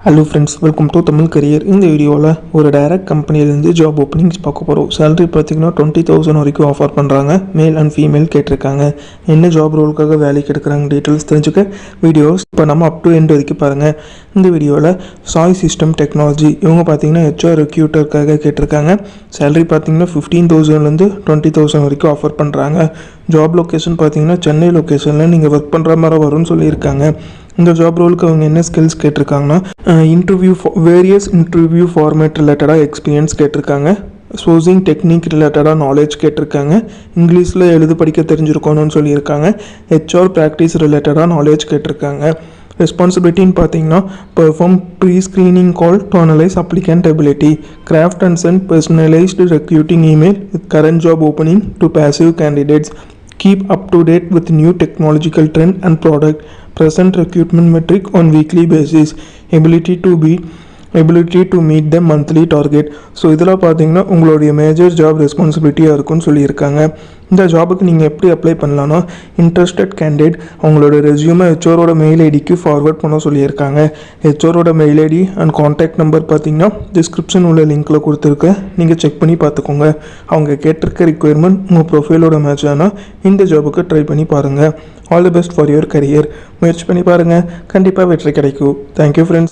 Hello friends, welcome to Tamil career. இந்த வீடியோவில் ஒரு டைரக்ட் கம்பெனிலேருந்து ஜாப் ஓப்பனிங்ஸ் பார்க்க போகிறோம். சேலரி பார்த்திங்கன்னா 20,000 வரைக்கும் ஆஃபர் பண்ணுறாங்க. மேல் அண்ட் ஃபீமேல் கேட்டிருக்காங்க. என்ன ஜாப் ரோலுக்காக வேலைக்கு எடுக்கிறாங்க டீட்டெயில்ஸ் தெரிஞ்சுக்க வீடியோஸ் இப்போ நம்ம அப் டு எண்ட் வரைக்கும் பாருங்கள். இந்த வீடியோவில் சாய் சிஸ்டம் டெக்னாலஜி இவங்க பார்த்திங்கன்னா ஹெச்ஆர் ரெக்யூட்டருக்காக கேட்டிருக்காங்க. சேலரி பார்த்திங்கன்னா 15,000லேருந்து 20,000 வரைக்கும் ஆஃபர் பண்ணுறாங்க. ஜாப் லொக்கேஷன் பார்த்திங்கன்னா சென்னை லொக்கேஷனில் நீங்கள் ஒர்க் பண்ணுற மாதிரி வரும்னு சொல்லியிருக்காங்க. இந்த ஜாப் ரோலுக்கு அவங்க என்ன ஸ்கில்ஸ் கேட்டிருக்காங்கன்னா வேரியஸ் இன்டர்வியூ ஃபார்மேட் ரிலேட்டடாக எக்ஸ்பீரியன்ஸ் கேட்டிருக்காங்க. சோர்சிங் டெக்னிக் ரிலேட்டடாக நாலேஜ் கேட்டிருக்காங்க. இங்கிலீஷில் எழுத படிக்க தெரிஞ்சிருக்கணும்னு சொல்லியிருக்காங்க. ஹெச்ஆர் ப்ராக்டிஸ் ரிலேட்டடாக நாலேஜ் கேட்டிருக்காங்க. ரெஸ்பான்சிபிலிட்டின்னு பார்த்தீங்கன்னா perform pre screening call to analyse applicant ability, craft and send personalised recruiting email with current job opening to passive candidates, keep up to date with new technological trend and product, present recruitment metric on weekly basis, ability to meet the monthly target. So இதெல்லாம் பார்த்தீங்கன்னா உங்களுடைய major job ரெஸ்பான்சிபிலிட்டியாக இருக்குன்னு சொல்லியிருக்காங்க. இந்த ஜாபுக்கு நீங்கள் எப்படி apply பண்ணலான்னா, இன்ட்ரெஸ்டட் கேண்டிடேட் அவங்களோட ரெஸ்யூமை ஹெச்ஆரோட மெயில் ஐடிக்கு ஃபார்வர்ட் பண்ண சொல்லியிருக்காங்க. ஹெச்ஆரோட mail ID and contact number பார்த்தீங்கன்னா டிஸ்கிரிப்ஷன் உள்ள லிங்க்கில் கொடுத்துருக்கேன், நீங்கள் செக் பண்ணி பார்த்துக்கோங்க. அவங்க கேட்டிருக்க ரிக்குயர்மெண்ட் உங்கள் ப்ரொஃபைலோட மேட்ச் ஆனால் இந்த ஜாபுக்கு ட்ரை பண்ணி பாருங்கள். All the best for your career. முயற்சி பண்ணி பாருங்கள், கண்டிப்பாக வெற்றி கிடைக்கும். Thank you friends.